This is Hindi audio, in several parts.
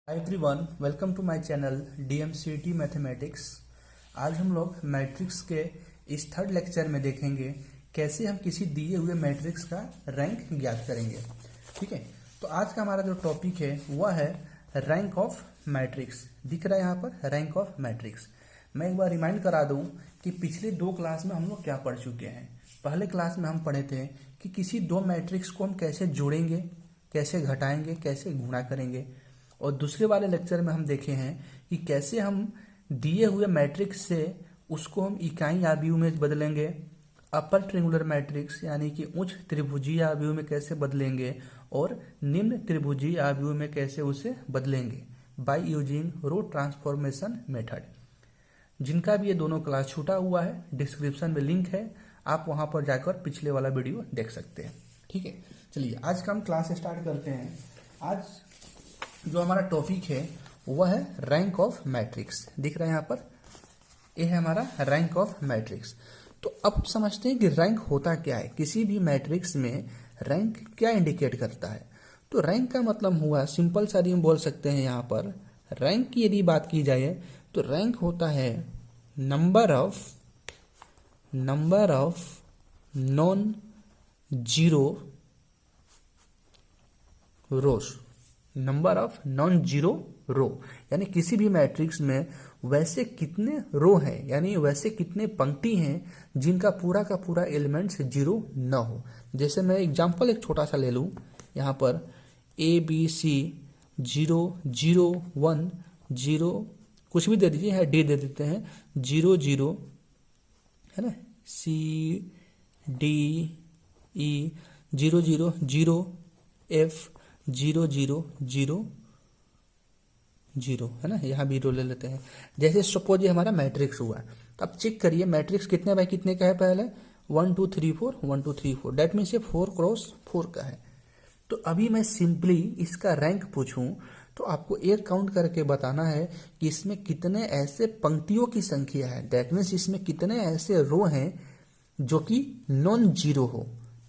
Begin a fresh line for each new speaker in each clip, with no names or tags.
Hi everyone, welcome to my channel DMCT mathematics. आज हम लोग मैट्रिक्स के इस थर्ड लेक्चर में देखेंगे कैसे हम किसी दिए हुए मैट्रिक्स का रैंक ज्ञात करेंगे। ठीक है, तो आज का हमारा जो टॉपिक है वह है रैंक ऑफ मैट्रिक्स। दिख रहा है यहाँ पर रैंक ऑफ मैट्रिक्स। मैं एक बार रिमाइंड करा दूं कि पिछले दो क्लास में हम लोग क्या पढ़ चुके हैं। पहले क्लास में हम पढ़े थे कि किसी दो मैट्रिक्स को हम कैसे जोड़ेंगे, कैसे घटाएंगे, कैसे गुणा करेंगे। और दूसरे वाले लेक्चर में हम देखे हैं कि कैसे हम दिए हुए मैट्रिक्स से उसको हम इकाई आव्यूह में बदलेंगे, अपर ट्रिंगुलर मैट्रिक्स यानी कि उच्च त्रिभुजीय आव्यूह में कैसे बदलेंगे और निम्न त्रिभुजीय आव्यूह में कैसे उसे बदलेंगे by using row transformation method. जिनका भी ये दोनों क्लास छूटा हुआ है, डिस्क्रिप्शन में लिंक है, आप वहां पर जाकर पिछले वाला वीडियो देख सकते हैं। ठीक है, चलिए आज का हम क्लास स्टार्ट करते हैं। आज जो हमारा टॉपिक है वह है रैंक ऑफ मैट्रिक्स। दिख रहा है यहाँ पर, यह है हमारा रैंक ऑफ मैट्रिक्स। तो अब समझते हैं कि रैंक होता क्या है। किसी भी मैट्रिक्स में रैंक क्या इंडिकेट करता है। तो रैंक का मतलब हुआ, सिंपल सा हम बोल सकते हैं यहाँ पर, रैंक की यदि बात की जाए तो रैंक होता है number of non zero rows, number of non zero row, यानी किसी भी मैट्रिक्स में वैसे कितने रो हैं, यानी वैसे कितने पंक्ति हैं जिनका पूरा का पूरा एलिमेंट्स जीरो न हो। जैसे मैं एग्जांपल एक छोटा सा ले लूं, यहाँ पर ABC 0 0 1 0 कुछ भी दे दीजिए, यहाँ D दे देते हैं 0 0 है ना, CDE 0 0 0 F 0 0 0 0 है ना, यहाँ भी रो ले लेते हैं। जैसे सपोज ये हमारा मैट्रिक्स हुआ, तो अब चेक करिए मैट्रिक्स कितने बाय कितने का है। पहले 1 2 3 4 1 2 3 4, डेट मीन्स ये 4 क्रॉस 4 का है। तो अभी मैं सिंपली इसका रैंक पूछूं तो आपको एक काउंट करके बताना है कि इसमें कितने ऐसे पंक्तियों की संख्या है। डेट मीन्स इसमें कितने ऐसे रो हैं जो कि नॉन जीरो हो।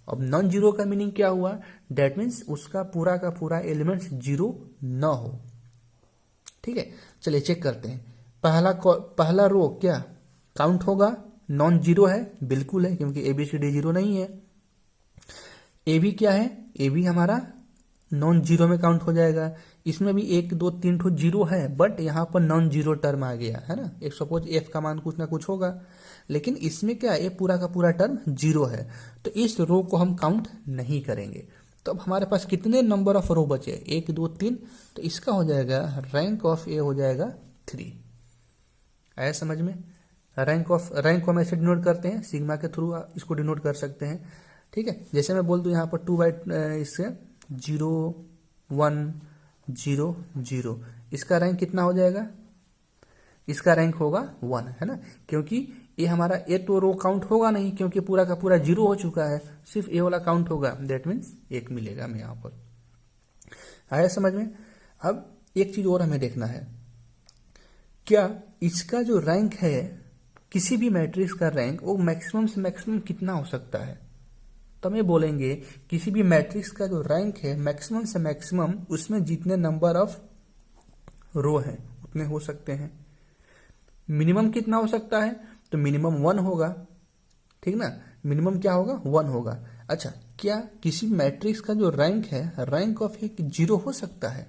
अब नॉन जीरो का मीनिंग क्या हुआ, डेट मीन्स उसका पूरा का पूरा एलिमेंट जीरो न हो। ठीक है, चलिए चेक करते हैं। पहला रो क्या काउंट होगा, नॉन जीरो है, बिल्कुल है, क्योंकि ABCD जीरो नहीं है। AB क्या है, AB हमारा नॉन जीरो में काउंट हो जाएगा। इसमें भी 1 2 3 ठो जीरो है, बट यहाँ पर नॉन जीरो टर्म आ गया है ना। एक सपोज F का मान कुछ ना कुछ होगा, लेकिन इसमें क्या है, पूरा का पूरा टर्म जीरो है, तो इस रो को हम काउंट नहीं करेंगे। तो अब हमारे पास कितने नंबर ऑफ रो बचे, 1 2 3, तो इसका हो जाएगा रैंक ऑफ ए हो जाएगा 3। आया समझ में। रैंक को हम ऐसे डिनोट करते हैं, सिग्मा के थ्रू इसको डिनोट कर सकते हैं। ठीक है, जैसे मैं बोल दूं यहाँ पर 2 बाई इससे 0 1 0 0, इसका रैंक कितना हो जाएगा, इसका रैंक होगा 1, है ना, क्योंकि ये हमारा ए तो रो काउंट होगा नहीं, क्योंकि पूरा का पूरा जीरो हो चुका है, सिर्फ ए वाला काउंट होगा, दैट मीन्स 1 मिलेगा हमें यहाँ पर। आया समझ में। अब एक चीज और हमें देखना है, क्या इसका जो रैंक है, किसी भी मैट्रिक्स का रैंक वो मैक्सिमम से मैक्सिमम कितना हो सकता है। तो हमें बोलेंगे किसी भी मैट्रिक्स का जो रैंक है मैक्सिमम से मैक्सिमम, उसमें जितने नंबर ऑफ रो हैं उतने हो सकते हैं। मिनिमम कितना हो सकता है, तो मिनिमम 1 होगा। ठीक ना, मिनिमम क्या होगा, 1 होगा। अच्छा, क्या किसी मैट्रिक्स का जो रैंक है, रैंक ऑफ एक जीरो हो सकता है,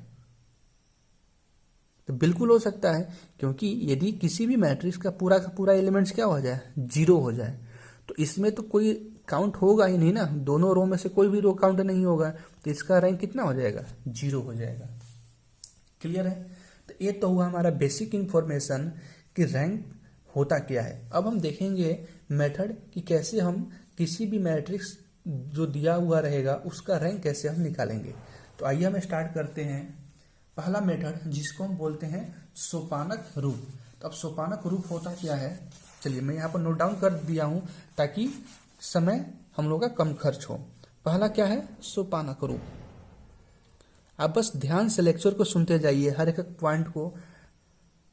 तो बिल्कुल हो सकता है, क्योंकि यदि किसी भी मैट्रिक्स का पूरा एलिमेंट्स क्या हो जाए, जीरो हो जाए, तो इसमें तो कोई काउंट होगा ही नहीं ना, दोनों रो में से कोई भी रो काउंट नहीं होगा, तो इसका रैंक कितना हो जाएगा, जीरो हो जाएगा। क्लियर है। तो ये तो हुआ हमारा बेसिक इंफॉर्मेशन कि रैंक होता क्या है। अब हम देखेंगे मेथड कि कैसे हम किसी भी मैट्रिक्स जो दिया हुआ रहेगा उसका रैंक कैसे हम निकालेंगे। तो आइए हम स्टार्ट करते हैं पहला मेथड, जिसको हम बोलते हैं सोपानक रूप। तो अब सोपानक रूप होता क्या है, चलिए मैं यहाँ पर नोट डाउन कर दिया हूं ताकि समय हम लोग का कम खर्च हो। पहला क्या है, सोपानक रूप। आप बस ध्यान से लेक्चर को सुनते जाइए, हर एक पॉइंट को,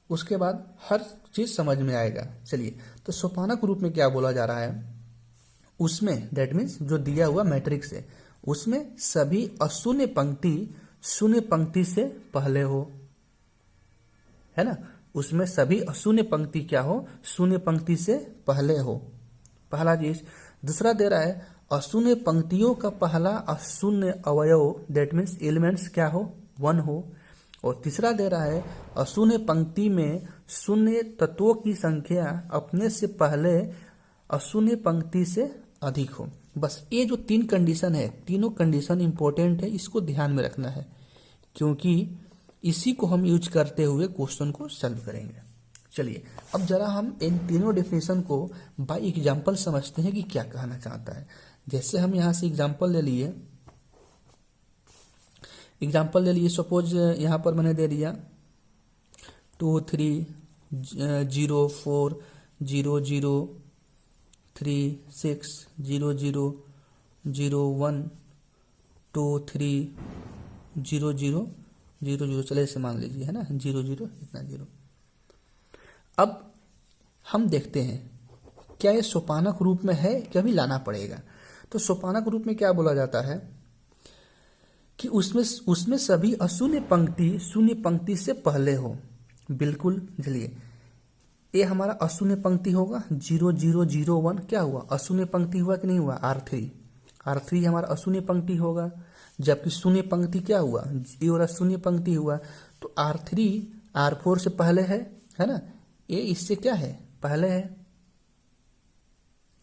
उसके बाद हर चीज समझ में आएगा। चलिए, तो सोपानक रूप में क्या बोला जा रहा है, उसमें दैट मीन्स जो दिया हुआ मैट्रिक्स है उसमें सभी अशून्य पंक्ति शून्य पंक्ति से पहले हो। है ना, उसमें सभी अशून्य पंक्ति क्या हो, शून्य पंक्ति से पहले हो, पहला चीज। दूसरा दे रहा है अशून्य पंक्तियों का पहला अशून्य अवयव, दैट मीन्स एलिमेंट्स क्या हो, 1 हो। और तीसरा दे रहा है अशून्य पंक्ति में शून्य तत्वों की संख्या अपने से पहले अशून्य पंक्ति से अधिक हो। बस ये जो 3 कंडीशन है, तीनों कंडीशन इंपॉर्टेंट है, इसको ध्यान में रखना है, क्योंकि इसी को हम यूज करते हुए क्वेश्चन को सॉल्व करेंगे। चलिए अब जरा हम इन तीनों डेफिनेशन को बाय एग्जांपल समझते हैं कि क्या कहना चाहता है। जैसे हम यहाँ से एग्जांपल ले लिए, सपोज यहाँ पर मैंने दे दिया 2 3 0 4 0 0 3 6 0 0 0 1 2 3 0 0 0 0, चले इसे मान लीजिए, है ना, 0 0 इतना 0। अब हम देखते हैं क्या ये सोपानक रूप में है, क्या भी लाना पड़ेगा। तो सोपानक रूप में क्या बोला जाता है कि उसमें सभी अशून्य पंक्ति शून्य पंक्ति से पहले हो। बिल्कुल, चलिए ये हमारा अशून्य पंक्ति होगा, 0 0 0 1 क्या हुआ, अशून्य पंक्ति हुआ कि नहीं हुआ, R3 हमारा अशून्य पंक्ति होगा। जबकि शून्य पंक्ति क्या हुआ, ये और शून्य पंक्ति हुआ, तो R3 R4 से पहले है ना, ये इससे क्या है, पहले है।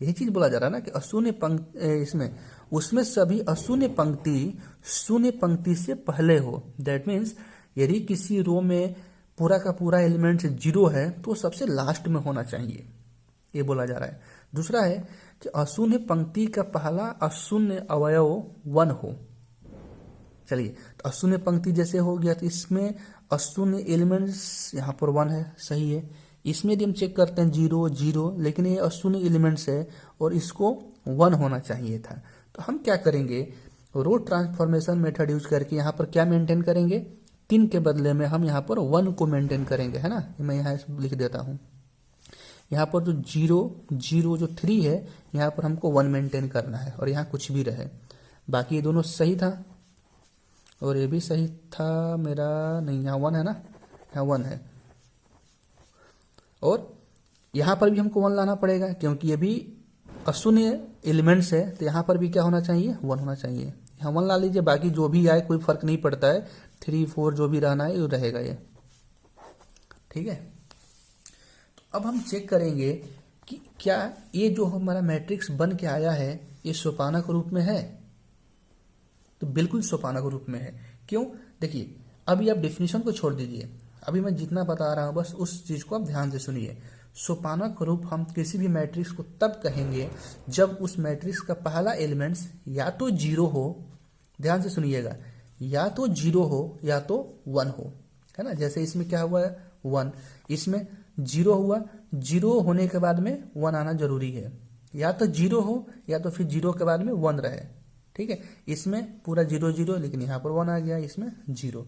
यही चीज बोला जा रहा है ना कि अशून्य पंक्ति उसमें सभी अशून्य पंक्ति शून्य पंक्ति से पहले हो। दैट मीन्स यदि किसी रो में पूरा का पूरा एलिमेंट 0 है तो सबसे लास्ट में होना चाहिए, ये बोला जा रहा है। दूसरा है कि अशून्य पंक्ति का पहला अशून्य अवयव 1 हो। चलिए तो अशून्य पंक्ति जैसे हो गया तो इसमें अशून्य एलिमेंट्स यहाँ पर 1 है, सही है। इसमें यदि हम चेक करते हैं 0 0, लेकिन ये अशून्य एलिमेंट्स है और इसको 1 होना चाहिए था। तो हम क्या करेंगे, रो ट्रांसफॉर्मेशन मेथड यूज करके यहाँ पर क्या मेंटेन करेंगे, 3 के बदले में हम यहाँ पर 1 को मेंटेन करेंगे, है ना। मैं यहाँ लिख देता हूँ, यहाँ पर जो 0 0 जो 3 है यहाँ पर हमको 1 मेंटेन करना है और यहाँ कुछ भी रहे, बाकी ये दोनों सही था और ये भी सही था मेरा, नहीं यहाँ 1 है ना, यहाँ 1 है। और यहाँ पर भी हमको 1 लाना पड़ेगा क्योंकि ये भी अशून्य एलिमेंट्स है, तो यहाँ पर भी क्या होना चाहिए, 1 होना चाहिए। यहाँ 1 ला लीजिए, बाकी जो भी आए कोई फर्क नहीं पड़ता है, 3 4 जो भी रहना है वो रहेगा ये, ठीक है। तो अब हम चेक करेंगे कि क्या ये जो हमारा मैट्रिक्स बन के आया है ये सोपानक रूप में है। तो बिल्कुल सोपानक रूप में है। क्यों, देखिए अभी आप डेफिनेशन को छोड़ दीजिए, अभी मैं जितना बता रहा हूं बस उस चीज को आप ध्यान से सुनिए। सोपानक रूप हम किसी भी मैट्रिक्स को तब कहेंगे जब उस मैट्रिक्स का पहला एलिमेंट्स या तो 0 हो, ध्यान से सुनिएगा, या तो 0 हो या तो 1 हो, है ना। जैसे इसमें क्या हुआ है 1, इसमें 0 हुआ, 0 होने के बाद में 1 आना जरूरी है, या तो 0 हो या तो फिर 0 के बाद में 1 रहे, ठीक है। इसमें पूरा 0 0, लेकिन यहाँ पर 1 आ गया, इसमें 0।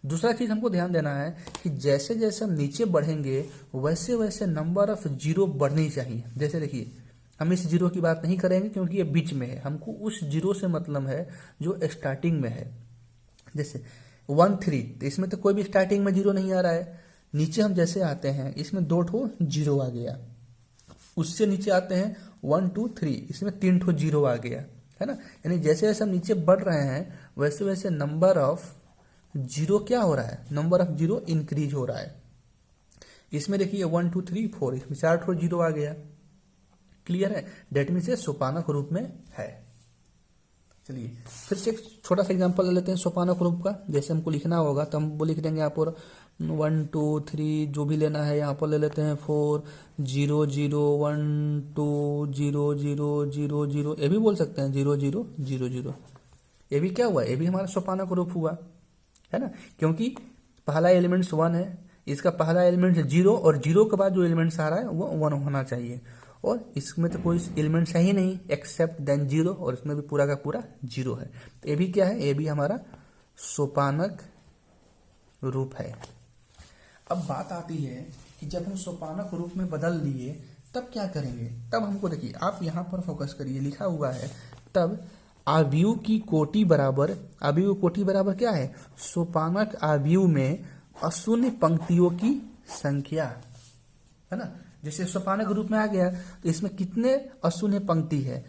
दूसरा चीज हमको ध्यान देना है कि जैसे जैसे हम नीचे बढ़ेंगे वैसे वैसे नंबर ऑफ 0 बढ़नी चाहिए। जैसे देखिए हम इस 0 की बात नहीं करेंगे क्योंकि ये बीच में है, हमको उस 0 से मतलब है जो स्टार्टिंग में है। जैसे 1 3, तो इसमें तो कोई भी स्टार्टिंग में 0 नहीं आ रहा है। नीचे हम जैसे आते हैं इसमें 2 ठो 0 आ गया, उससे नीचे आते हैं 1 2 3, इसमें 3 ठो 0 आ गया, है ना। यानी जैसे जैसे हम नीचे बढ़ रहे हैं वैसे वैसे नंबर ऑफ 0 क्या हो रहा है, नंबर ऑफ 0 इंक्रीज हो रहा है। इसमें देखिए 1 2 3 4, इसमें 4 ठो 0 आ गया, क्लियर है। डेट मीन से सोपानक रूप में है। चलिए फिर से एक छोटा सा एग्जांपल ले लेते हैं सोपानक रूप का। जैसे हमको लिखना होगा तो हम वो लिख देंगे यहाँ पर 1 2 3 जो भी लेना है, यहाँ पर ले लेते हैं 4 0 0 1 2 0 0 0 0, ये भी बोल सकते हैं 0 0 0 0। ये भी क्या हुआ, ये भी हमारा सोपानक रूप हुआ, है ना, क्योंकि पहला एलिमेंट्स 1 है, इसका पहला एलिमेंट 0 और 0 के बाद जो एलिमेंट्स आ रहा है वो 1 होना चाहिए। और इसमें तो कोई एलिमेंट्स है ही नहीं एक्सेप्ट देन 0, और इसमें भी पूरा का पूरा 0 है। तो ये भी क्या है, ये भी हमारा सोपानक रूप है। अब बात आती है कि जब हम सोपानक रूप में बदल लिए तब क्या करेंगे। तब हमको देखिए, आप यहाँ पर फोकस करिए, लिखा हुआ है तब आव्यूह की कोटि बराबर, आव्यूह कोटि बराबर क्या है, सोपानक आव्यूह में अशून्य पंक्तियों की संख्या, है ना। जैसे सोपानक रूप में आ गया तो इसमें कितने अशून्य पंक्ति है,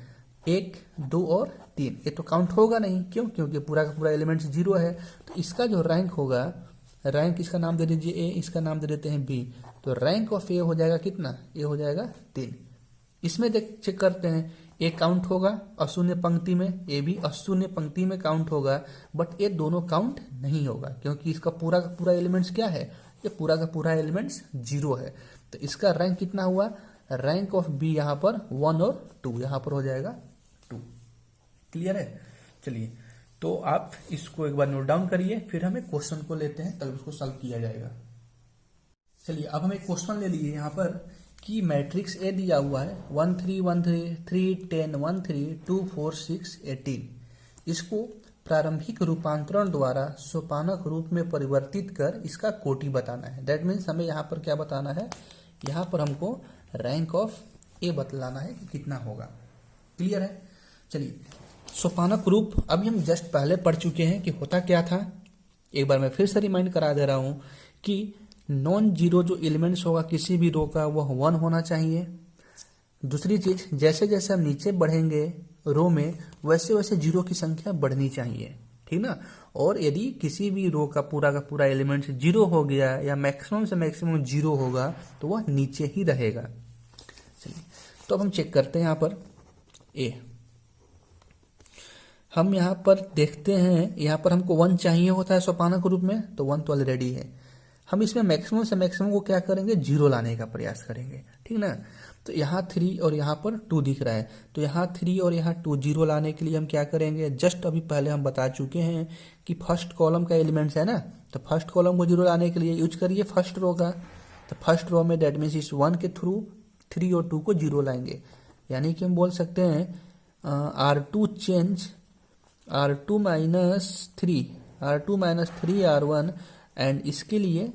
1, 2 और 3। ये तो काउंट होगा नहीं, क्यों? क्योंकि पूरा का पूरा एलिमेंट्स 0 है। तो इसका जो रैंक होगा, रैंक इसका नाम दे दीजिए ए, इसका नाम दे देते हैं बी। तो रैंक ऑफ ए हो जाएगा कितना? ए हो जाएगा 3। इसमें देख चेक करते हैं, ए काउंट होगा अशून्य पंक्ति में, ए भी अशून्य पंक्ति में काउंट होगा, बट ये दोनों काउंट नहीं होगा क्योंकि इसका पूरा का पूरा एलिमेंट्स क्या है, ये पूरा का पूरा एलिमेंट्स 0 है। तो इसका रैंक कितना हुआ? रैंक ऑफ बी यहाँ पर 1 और 2, यहाँ पर हो जाएगा 2। क्लियर है? चलिए, तो आप इसको एक बार नोट डाउन करिए, फिर हम एक क्वेश्चन को लेते हैं, तब उसको सॉल्व किया जाएगा। चलिए, अब हम एक क्वेश्चन ले लिए यहाँ पर कि मैट्रिक्स ए दिया हुआ है 1 3 1 3 3 10 1 3 2 4 6 18। इसको प्रारंभिक रूपांतरण द्वारा सोपानक रूप में परिवर्तित कर इसका कोटि बताना है। दैट मीन्स हमें यहाँ पर क्या बताना है, यहाँ पर हमको रैंक ऑफ ए बतलाना है कि कितना होगा। क्लियर है? चलिए, सोपानक रूप अभी हम जस्ट पहले पढ़ चुके हैं कि होता क्या था। एक बार मैं फिर से रिमाइंड करा दे रहा हूं कि नॉन जीरो जो एलिमेंट्स होगा किसी भी रो का वह 1 होना चाहिए। दूसरी चीज, जैसे जैसे हम नीचे बढ़ेंगे रो में वैसे वैसे जीरो की संख्या बढ़नी चाहिए, ठीक ना। और यदि किसी भी रो का पूरा एलिमेंट 0 हो गया या मैक्सिमम से मैक्सिमम 0 होगा तो वह नीचे ही रहेगा। चलिए, तो अब हम चेक करते हैं यहाँ पर ए। हम यहाँ पर देखते हैं, यहाँ पर हमको 1 चाहिए होता है सोपानक रूप में, तो 1 तो ऑलरेडी है। हम इसमें मैक्सिमम से मैक्सिमम को क्या करेंगे, 0 लाने का प्रयास करेंगे, ठीक ना। तो यहाँ 3 और यहाँ पर 2 दिख रहा है, तो यहाँ 3 और यहाँ 2 0 लाने के लिए हम क्या करेंगे, जस्ट अभी पहले हम बता चुके हैं कि फर्स्ट कॉलम का एलिमेंट्स है ना, तो फर्स्ट कॉलम को 0 लाने के लिए यूज करिए फर्स्ट रो का। तो फर्स्ट रो में दैट मीन्स इस 1 के थ्रू 3 और 2 को 0 लाएंगे, यानी कि हम बोल सकते हैं R2 change R2 minus 3 R1, and इसके लिए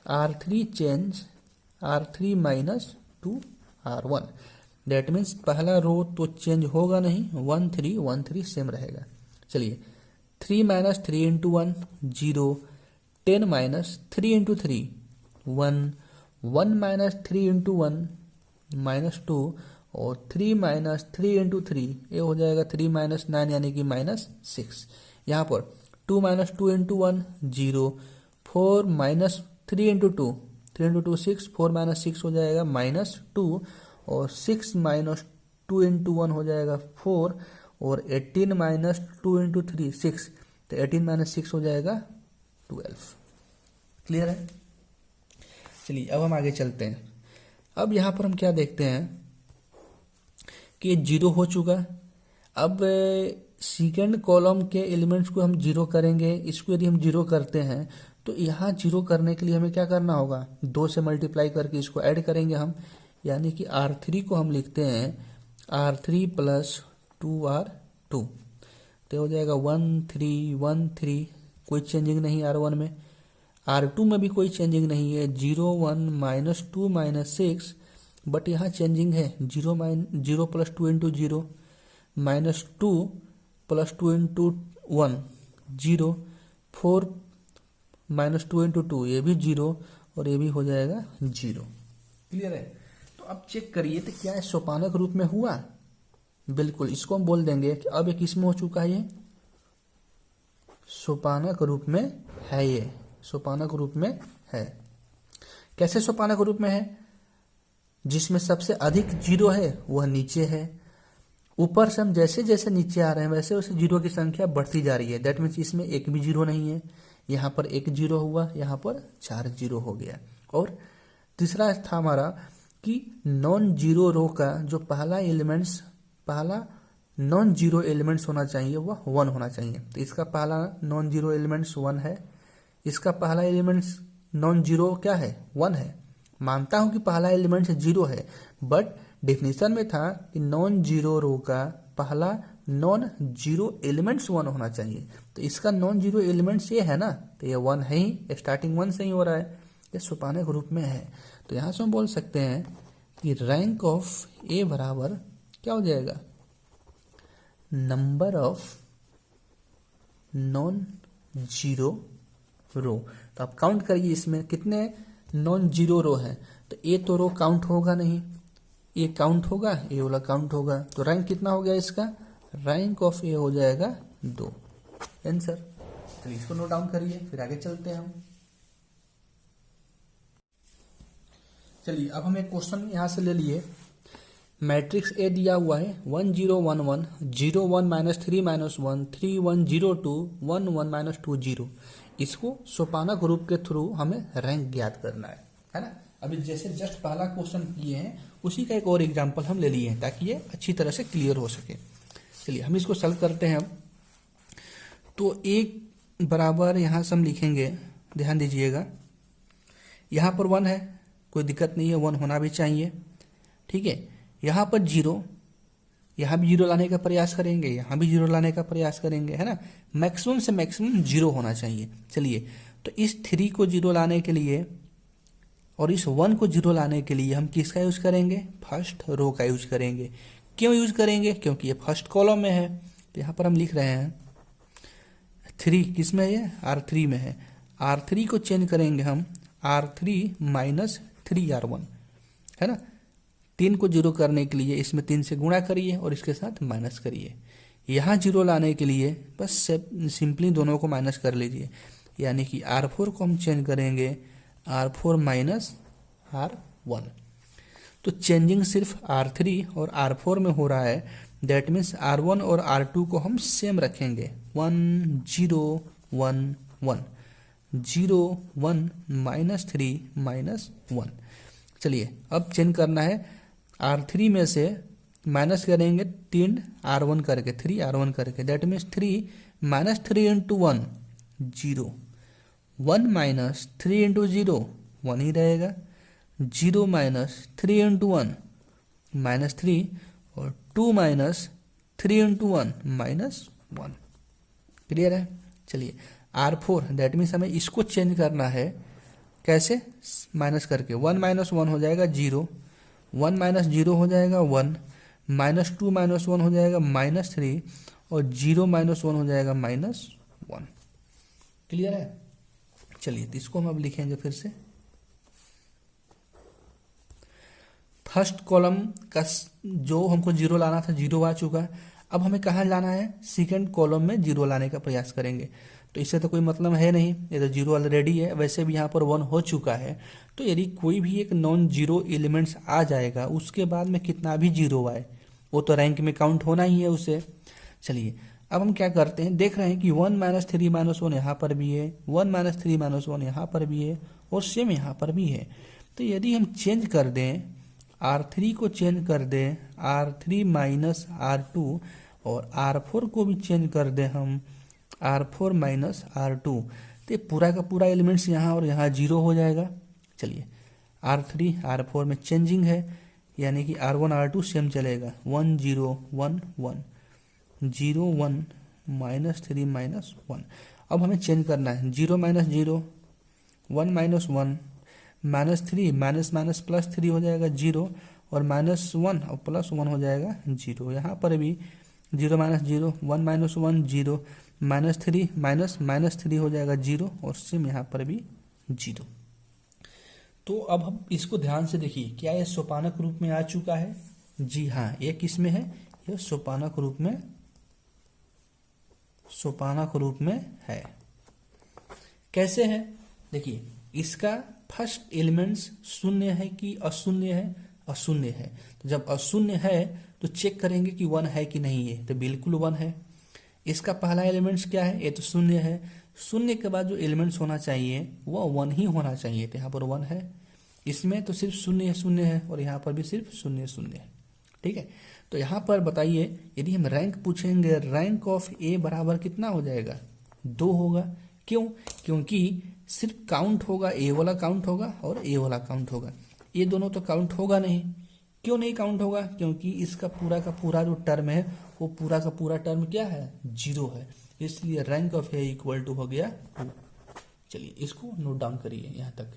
R3 change R3 minus 2 R1। That means पहला रो तो चेंज होगा नहीं, 1 3 1 3 सेम रहेगा। चलिए, 3 minus 3 into 1 0, 10 minus 3 into 3 1, 1 minus 3 into 1 -2, और 3 माइनस 3 इंटू 3 ये हो जाएगा 3 माइनस 9 यानी कि -6। यहाँ पर 2 minus 2 into 1 0, 4 minus 3 into 2 3 into 2 6, 4 minus 6 हो जाएगा -2, और 6 माइनस 2 इंटू 1 हो जाएगा 4, और 18 माइनस 2 इंटू 3 6, तो 18 माइनस 6 हो जाएगा 12। क्लियर है? चलिए, अब हम आगे चलते हैं। अब यहाँ पर हम क्या देखते हैं कि 0 हो चुका। अब सेकेंड कॉलम के एलिमेंट्स को हम 0 करेंगे। इसको यदि हम 0 करते हैं तो यहाँ 0 करने के लिए हमें क्या करना होगा, 2 से मल्टीप्लाई करके इसको ऐड करेंगे हम, यानी कि R3 को हम लिखते हैं R3 प्लस 2R2, तो हो जाएगा 1 3 1 3, कोई चेंजिंग नहीं R1 में। R2 में भी कोई चेंजिंग नहीं है, 0 1 -2 -6, बट यहाँ चेंजिंग है, 0 plus 2 into 0, -2 plus 2 into 1 0, 4 minus 2 into 2 ये भी 0, और ये भी हो जाएगा 0। क्लियर है? तो अब चेक करिए तो क्या है, सोपानक रूप में हुआ? बिल्कुल, इसको हम बोल देंगे कि अब ये किस में हो चुका है, ये सोपानक रूप में है, ये सोपानक रूप में है। कैसे सोपानक रूप में है? जिसमें सबसे अधिक 0 है वह नीचे है। ऊपर से हम जैसे जैसे नीचे आ रहे हैं वैसे वैसे 0 की संख्या बढ़ती जा रही है। दैट मीन्स इसमें एक भी 0 नहीं है, यहाँ पर 1 0 हुआ, यहाँ पर 4 0 हो गया। और तीसरा था हमारा कि नॉन जीरो रो का जो पहला नॉन जीरो एलिमेंट्स होना चाहिए वह 1 होना चाहिए। तो इसका पहला नॉन जीरो एलिमेंट्स 1 है, इसका पहला एलिमेंट्स नॉन जीरो क्या है, 1 है। मानता हूं कि पहला एलिमेंट 0 है, बट डेफिनेशन में था कि नॉन जीरो रो का पहला नॉन जीरो एलिमेंट्स 1 होना चाहिए। तो इसका नॉन जीरो एलिमेंट्स ये है ना, तो ये 1 है ही, स्टार्टिंग 1 से ही हो रहा है, ये सोपानक रूप में है। तो यहाँ से हम बोल सकते हैं कि रैंक ऑफ ए बराबर क्या हो जाएगा, नंबर ऑफ नॉन जीरो रो। तो आप काउंट करिए इसमें कितने नॉन जीरो रो है, तो ए तो रो काउंट होगा नहीं, ए काउंट होगा, ए वाला काउंट होगा, तो रैंक कितना हो गया इसका, रैंक ऑफ ए हो जाएगा 2। आंसर। चलिए इसको नोट डाउन करिए, फिर आगे चलते हैं हम। चलिए अब हम एक क्वेश्चन यहाँ से ले लिए। मैट्रिक्स ए दिया हुआ है 1 0 1 1 0 1 -3 -1 3 1 0 2 1 1 -2 0। इसको सोपानक रूप के थ्रू हमें रैंक ज्ञात करना है ना। अभी जैसे जस्ट पहला क्वेश्चन किए हैं उसी का एक और एग्जाम्पल हम ले लिए हैं ताकि ये अच्छी तरह से क्लियर हो सके। चलिए हम इसको सॉल्व करते हैं अब। तो एक बराबर यहाँ से हम लिखेंगे, ध्यान दीजिएगा, यहाँ पर 1 है, कोई दिक्कत नहीं है, 1 होना भी चाहिए, ठीक है। यहाँ पर 0, यहाँ भी 0 लाने का प्रयास करेंगे, यहाँ भी 0 लाने का प्रयास करेंगे, है ना। मैक्सिमम से मैक्सिमम 0 होना चाहिए। चलिए तो इस 3 को 0 लाने के लिए और इस 1 को 0 लाने के लिए हम किसका यूज करेंगे, फर्स्ट रो का यूज करेंगे। क्यों यूज करेंगे, क्योंकि ये फर्स्ट कॉलम में है। तो यहाँ पर हम लिख रहे हैं 3 किस में है, ये R3 में है। R3 को चेंज करेंगे हम R3 - 3R1, है ना। 3 को 0 करने के लिए इसमें 3 से गुणा करिए और इसके साथ माइनस करिए। यहाँ 0 लाने के लिए बस सिंपली दोनों को माइनस कर लीजिए, यानी कि R4 को हम चेंज करेंगे R4 - R1। तो चेंजिंग सिर्फ R3 और R4 में हो रहा है, दैट मीन्स R1 और R2 को हम सेम रखेंगे, 1 0 1 1 0 1 -3 -1। चलिए अब चेंज करना है, R3 में से माइनस करेंगे 3 R1 करके, 3 R1 करके, दैट मीन्स 3 -3 × 1 0, 1 - 3 × 0 1 ही रहेगा, 0 - 3 × 1 -3 और 2 - 3 × 1 -1। क्लियर है। चलिए R4 दैट मीन्स हमें इसको चेंज करना है, कैसे, माइनस करके, 1 - 1 हो जाएगा 0, 1 - 0 हो जाएगा 1, -2 - 1 हो जाएगा -3 और 0 - 1 हो जाएगा -1। क्लियर है। चलिए तो इसको हम अब लिखेंगे फिर से। फर्स्ट कॉलम का जो हमको 0 लाना था 0 आ चुका, अब हमें कहाँ लाना है, सेकंड कॉलम में 0 लाने का प्रयास करेंगे। तो इससे तो कोई मतलब है नहीं, ये तो 0 ऑलरेडी है, वैसे भी यहाँ पर 1 हो चुका है। तो यदि कोई भी एक नॉन जीरो एलिमेंट्स आ जाएगा उसके बाद में कितना भी 0 आए वो तो रैंक में काउंट होना ही है उसे। चलिए अब हम क्या करते हैं, देख रहे हैं कि 1 - 3 - 1 यहाँ पर भी है, 1 - 3 - 1 यहाँ पर भी है और सेम यहाँ पर भी है। तो यदि हम चेंज कर दें, R3 को चेंज कर दें R3 - R2 और R4 को भी चेंज कर दें हम R4 - R2, तो पूरा का पूरा एलिमेंट्स यहाँ और यहाँ 0 हो जाएगा। चलिए R3 R4 में चेंजिंग है, यानी कि R1 R2 सेम चलेगा, 1 0 1 1 0 1 -3 -1। अब हमें चेंज करना है, 0 - 0 1 -1 -3 -+ 3 हो जाएगा 0 और -1 और +1 हो जाएगा 0। यहाँ पर भी 0 - 0 1 -1 0 -3 -3 हो जाएगा 0 और सेम यहाँ पर भी 0। तो अब हम इसको ध्यान से देखिए, क्या ये सोपानक रूप में आ चुका है? जी हाँ, ये किस में है? ये सोपानक रूप में है। कैसे है? देखिए इसका फर्स्ट एलिमेंट्स शून्य है कि अशून्य है? अशून्य है। तो जब अशून्य है तो चेक करेंगे कि 1 है कि नहीं है, तो बिल्कुल 1 है। इसका पहला एलिमेंट्स क्या है? ये तो शून्य है। शून्य के बाद जो एलिमेंट्स होना चाहिए वह 1 ही होना चाहिए, तो यहाँ पर 1 है। इसमें तो सिर्फ शून्य शून्य है और यहाँ पर भी सिर्फ शून्य शून्य है। ठीक है, तो यहाँ पर बताइए यदि हम रैंक पूछेंगे, रैंक ऑफ ए बराबर कितना हो जाएगा? 2 होगा। क्यों? क्योंकि सिर्फ काउंट होगा, ए वाला काउंट होगा और ए वाला काउंट होगा, ये दोनों तो काउंट होगा नहीं। क्यों नहीं काउंट होगा? क्योंकि इसका पूरा का पूरा जो टर्म है वो पूरा का पूरा टर्म क्या है? 0 है। इसलिए rank of A equal to हो गया 2। चलिए इसको नोट डाउन करिए यहाँ तक।